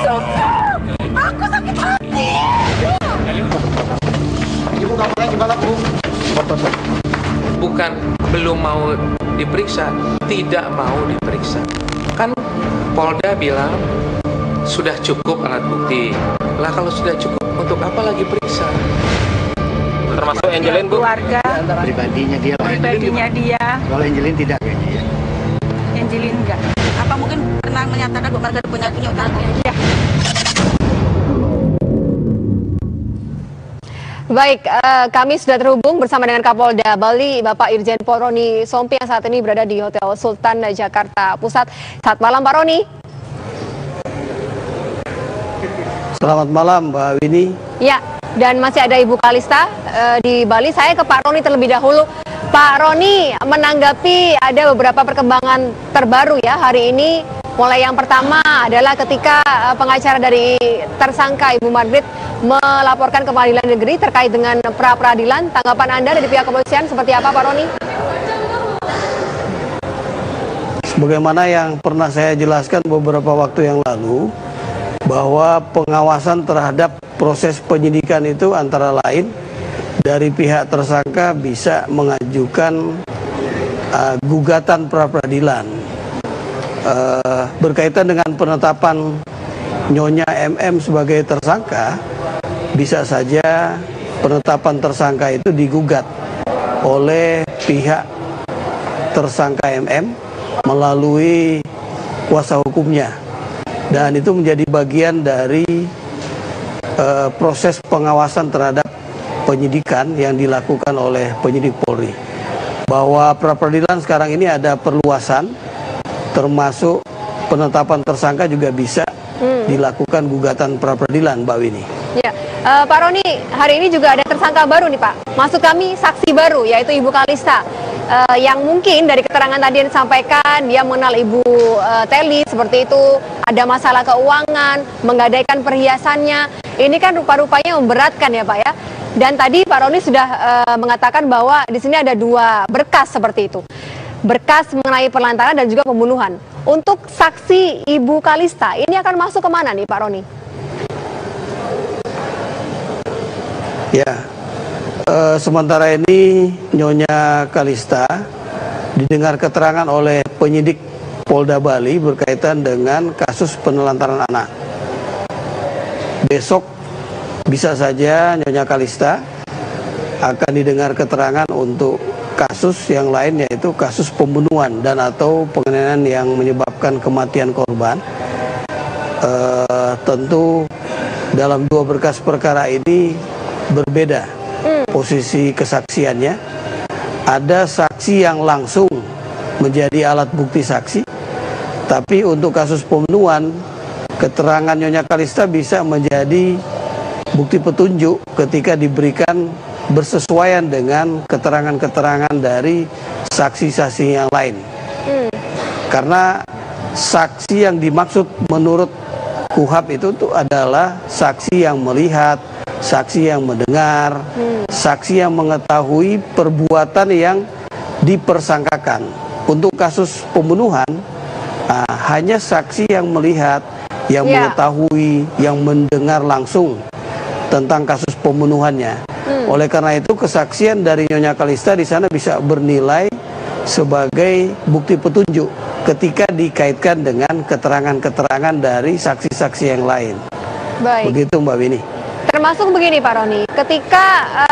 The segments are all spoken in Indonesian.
Aku sakit hati. Ibu kabarnya gimana, Bu? Bukan belum mau diperiksa, tidak mau diperiksa. Kan Polda bilang sudah cukup alat bukti. Lah kalau sudah cukup, untuk apa lagi periksa? Termasuk Angelin, Bu? Keluarga Pribadinya dia. pribadinya dia. Kalau Angelin tidak kayaknya ya. Angelin enggak. Apa mungkin pernah menyatakan bahwa mereka punya utang? Ya. Baik, kami sudah terhubung bersama dengan Kapolda Bali, Bapak Irjen Pol Roni Sompi yang saat ini berada di Hotel Sultan Jakarta Pusat. Selamat malam, Pak Roni. Selamat malam, Mbak Winnie. Ya, dan masih ada Ibu Kalista di Bali. Saya ke Pak Roni terlebih dahulu. Pak Roni, menanggapi ada beberapa perkembangan terbaru ya hari ini. Mulai yang pertama adalah ketika pengacara dari tersangka Ibu Margaret melaporkan ke Pengadilan Negeri terkait dengan pra-peradilan. Tanggapan Anda dari pihak kepolisian seperti apa, Pak Roni? Sebagaimana yang pernah saya jelaskan beberapa waktu yang lalu, bahwa pengawasan terhadap proses penyidikan itu antara lain dari pihak tersangka bisa mengajukan gugatan pra-peradilan berkaitan dengan penetapan Nyonya MM sebagai tersangka. Bisa saja penetapan tersangka itu digugat oleh pihak tersangka MM melalui kuasa hukumnya, dan itu menjadi bagian dari proses pengawasan terhadap penyidikan yang dilakukan oleh penyidik Polri. Bahwa pra-peradilan sekarang ini ada perluasan, termasuk penetapan tersangka juga bisa dilakukan gugatan pra-peradilan, Mbak Winnie. Ya, Pak Roni, hari ini juga ada tersangka baru nih Pak. Maksud kami saksi baru, yaitu Ibu Kalista. Yang mungkin dari keterangan tadi yang disampaikan, dia mengenal Ibu Teli seperti itu, ada masalah keuangan, menggadaikan perhiasannya. Ini kan rupa-rupanya memberatkan ya Pak ya. Dan tadi Pak Roni sudah mengatakan bahwa di sini ada dua berkas seperti itu. Berkas mengenai penelantaran dan juga pembunuhan. Untuk saksi Ibu Kalista, ini akan masuk kemana nih Pak Roni? Ya, sementara ini Nyonya Kalista didengar keterangan oleh penyidik Polda Bali berkaitan dengan kasus penelantaran anak. Besok bisa saja Nyonya Kalista akan didengar keterangan untuk kasus yang lain, yaitu kasus pembunuhan dan atau penganiayaan yang menyebabkan kematian korban. Tentu dalam dua berkas perkara ini berbeda posisi kesaksiannya. Ada saksi yang langsung menjadi alat bukti saksi, tapi untuk kasus pembunuhan, keterangan Nyonya Kalista bisa menjadi bukti petunjuk ketika diberikan bersesuaian dengan keterangan-keterangan dari saksi-saksi yang lain. Karena saksi yang dimaksud menurut KUHAP itu adalah saksi yang melihat, saksi yang mendengar, saksi yang mengetahui perbuatan yang dipersangkakan. Untuk kasus pembunuhan, hanya saksi yang melihat, yang mengetahui, yang mendengar langsung tentang kasus pembunuhannya. Oleh karena itu, kesaksian dari Nyonya Kalista di sana bisa bernilai sebagai bukti petunjuk ketika dikaitkan dengan keterangan-keterangan dari saksi-saksi yang lain. Baik. Begitu Mbak Winnie. Termasuk begini Pak Roni, ketika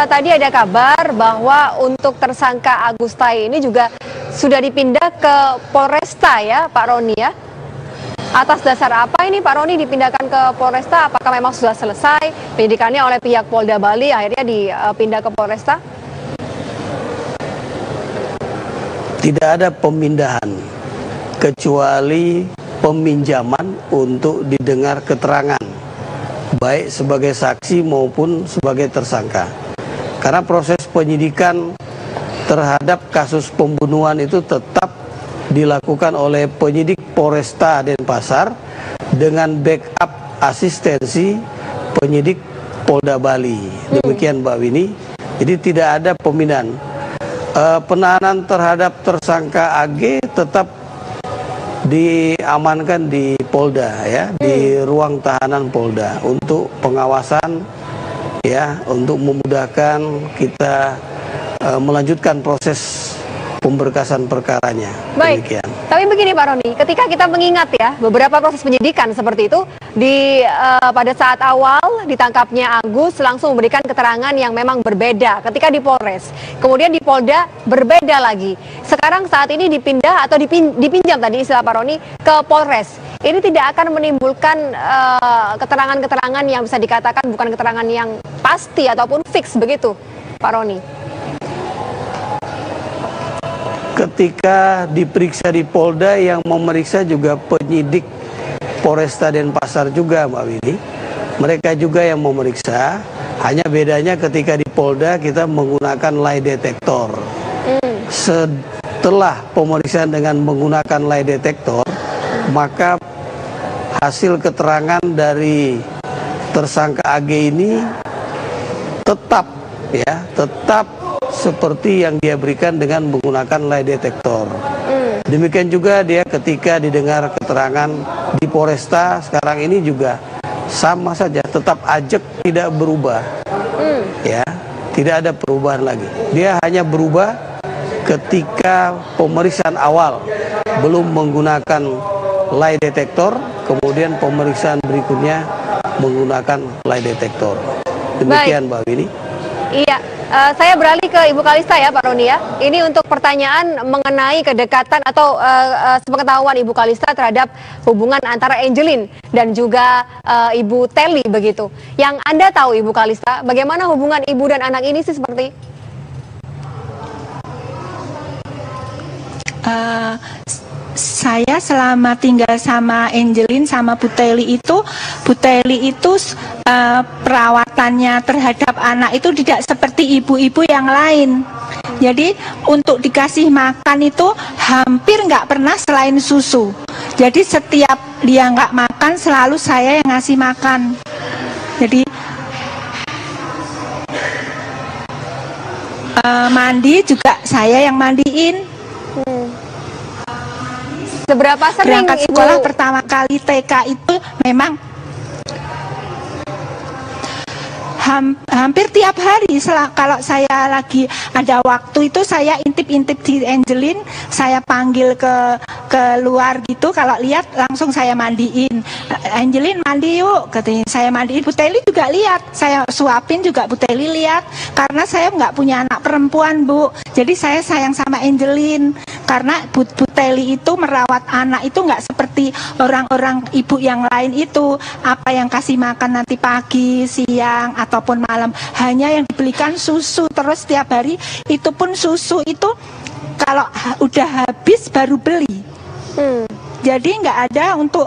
tadi ada kabar bahwa untuk tersangka Agustai ini juga sudah dipindah ke Polresta ya Pak Roni ya. Atas dasar apa ini Pak Roni dipindahkan ke Polresta? Apakah memang sudah selesai penyidikannya oleh pihak Polda Bali akhirnya dipindah ke Polresta? Tidak ada pemindahan, kecuali peminjaman untuk didengar keterangan, baik sebagai saksi maupun sebagai tersangka. Karena proses penyidikan terhadap kasus pembunuhan itu tetap dilakukan oleh penyidik Polresta Denpasar dengan backup asistensi penyidik Polda Bali. Demikian Mbak Winnie. Jadi tidak ada pemindahan. Penahanan terhadap tersangka AG tetap diamankan di Polda ya, di ruang tahanan Polda untuk pengawasan ya, untuk memudahkan kita melanjutkan proses pemberkasan perkaranya. Baik. Demikian. Tapi begini Pak Roni, ketika kita mengingat ya beberapa proses penyidikan seperti itu pada saat awal ditangkapnya Agus langsung memberikan keterangan yang memang berbeda ketika di Polres, kemudian di Polda berbeda lagi. Sekarang saat ini dipindah atau dipinjam tadi istilah Pak Roni ke Polres. Ini tidak akan menimbulkan keterangan-keterangan yang bisa dikatakan bukan keterangan yang pasti ataupun fix begitu, Pak Roni? Ketika diperiksa di Polda, yang memeriksa juga penyidik Polresta Denpasar juga, Mbak Winnie. Mereka juga yang memeriksa, hanya bedanya ketika di Polda kita menggunakan lie detector. Setelah pemeriksaan dengan menggunakan lie detector, maka hasil keterangan dari tersangka AG ini tetap seperti yang dia berikan dengan menggunakan lie detector. Demikian juga dia ketika didengar keterangan di Polresta sekarang ini juga sama saja, tetap ajak, tidak berubah. Ya, tidak ada perubahan lagi. Dia hanya berubah ketika pemeriksaan awal belum menggunakan lie detector, kemudian pemeriksaan berikutnya menggunakan lie detector. Demikian, Mbak Winnie. Iya. Saya beralih ke Ibu Kalista ya Pak Roni ya. Ini untuk pertanyaan mengenai kedekatan atau sepengetahuan Ibu Kalista terhadap hubungan antara Angelin dan juga Ibu Telly begitu. Yang Anda tahu Ibu Kalista, bagaimana hubungan ibu dan anak ini sih seperti? Saya selama tinggal sama Angelin sama Bu Telly itu perawatannya terhadap anak itu tidak seperti ibu-ibu yang lain. Jadi untuk dikasih makan itu hampir nggak pernah selain susu. Jadi setiap dia nggak makan selalu saya yang ngasih makan. Jadi mandi juga saya yang mandiin. Seberapa sering berangkat sekolah pertama kali TK itu memang hampir tiap hari. Kalau saya lagi ada waktu itu saya intip-intip di Angelin, saya panggil ke luar gitu, kalau lihat langsung saya mandiin. Angelin mandi yuk, katanya saya mandiin. Bu Telly juga lihat, saya suapin juga Bu Telly lihat, karena saya nggak punya anak perempuan Bu, jadi saya sayang sama Angelin. Karena Bu Telly itu merawat anak itu nggak seperti orang-orang ibu yang lain itu, apa yang kasih makan nanti pagi, siang, ataupun malam, hanya yang dibelikan susu terus setiap hari. Itu pun susu itu kalau udah habis baru beli. Jadi nggak ada untuk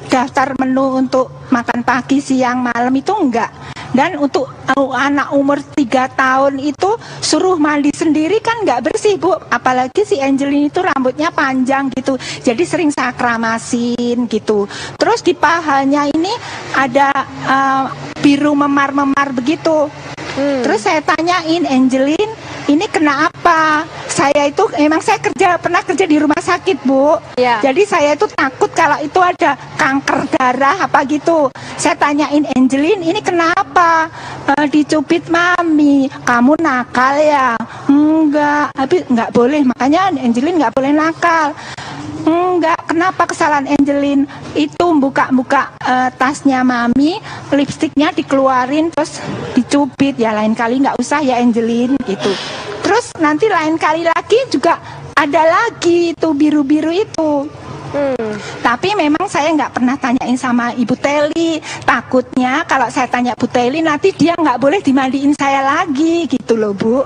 daftar menu untuk makan pagi, siang, malam itu enggak. Dan untuk anak umur 3 tahun itu suruh mandi sendiri kan nggak bersih Bu. Apalagi si Angelin itu rambutnya panjang gitu, jadi sering saya keramasin gitu. Terus di pahanya ini ada biru memar-memar begitu. Terus saya tanyain, Angelin ini kenapa? Saya itu emang saya pernah kerja di rumah sakit Bu. Jadi saya itu takut kalau itu ada kanker darah apa gitu. Saya tanyain Angelin ini kenapa? Dicubit mami. Kamu nakal ya? Enggak, habis nggak boleh, makanya Angelin nggak boleh nakal. Enggak, kenapa kesalahan Angelin? Itu buka-buka tasnya mami, lipstiknya dikeluarin terus dicubit. Ya lain kali nggak usah ya Angelin gitu. Terus nanti lain kali lagi juga ada lagi itu biru-biru itu. Tapi memang saya nggak pernah tanyain sama Ibu Telly. Takutnya kalau saya tanya Bu Telly nanti dia nggak boleh dimandiin saya lagi gitu loh Bu.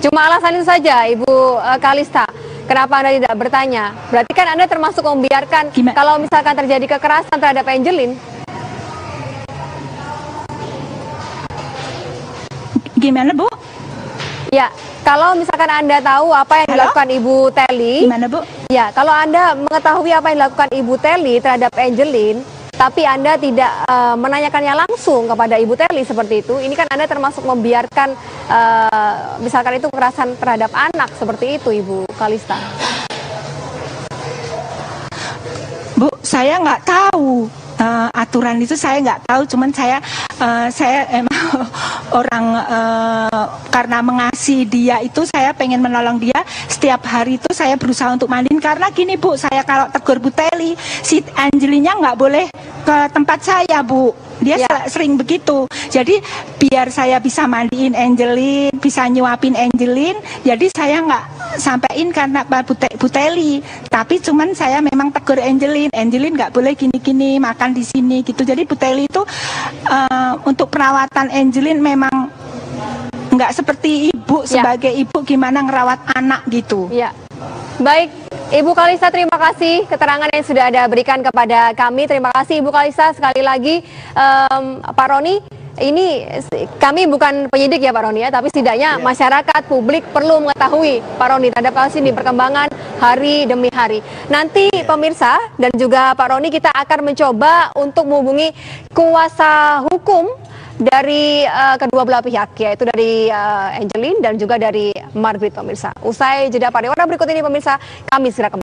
Cuma alasan itu saja Ibu Kalista. Kenapa Anda tidak bertanya? Berarti kan Anda termasuk membiarkan kalau misalkan terjadi kekerasan terhadap Angelin. Gimana Bu? Ya, kalau misalkan Anda tahu apa yang dilakukan Ibu Telly. Gimana Bu? Ya, kalau Anda mengetahui apa yang dilakukan Ibu Telly terhadap Angelin, tapi Anda tidak menanyakannya langsung kepada Ibu Telly seperti itu, ini kan Anda termasuk membiarkan misalkan itu kekerasan terhadap anak seperti itu Ibu Kalista. saya nggak tahu aturan itu, saya nggak tahu. Cuman saya emang orang karena mengasihi dia itu, saya pengen menolong dia. Setiap hari itu saya berusaha untuk mandiin, karena gini Bu, saya kalau tegur Bu Teli, si Angelinnya nggak boleh ke tempat saya Bu. Dia sering begitu. Jadi biar saya bisa mandiin Angelin, bisa nyuapin Angelin, jadi saya nggak sampein karena Bu Teli. Tapi cuman saya memang tegur Angelin nggak boleh gini-gini, makan di sini gitu. Jadi Bu Teli itu untuk perawatan Angelin memang nggak seperti ibu, sebagai ibu gimana ngerawat anak gitu. Ya, baik. Ibu Kalista, terima kasih keterangan yang sudah Anda berikan kepada kami. Terima kasih Ibu Kalista. Sekali lagi Pak Roni, ini kami bukan penyidik ya Pak Roni ya, tapi setidaknya masyarakat publik perlu mengetahui Pak Roni terhadap kasus ini, perkembangan hari demi hari. Nanti pemirsa dan juga Pak Roni, kita akan mencoba untuk menghubungi kuasa hukum dari kedua belah pihak, yaitu dari Angelin dan juga dari Margaret pemirsa. Usai jeda pariwara berikut ini pemirsa, kami segera kembali.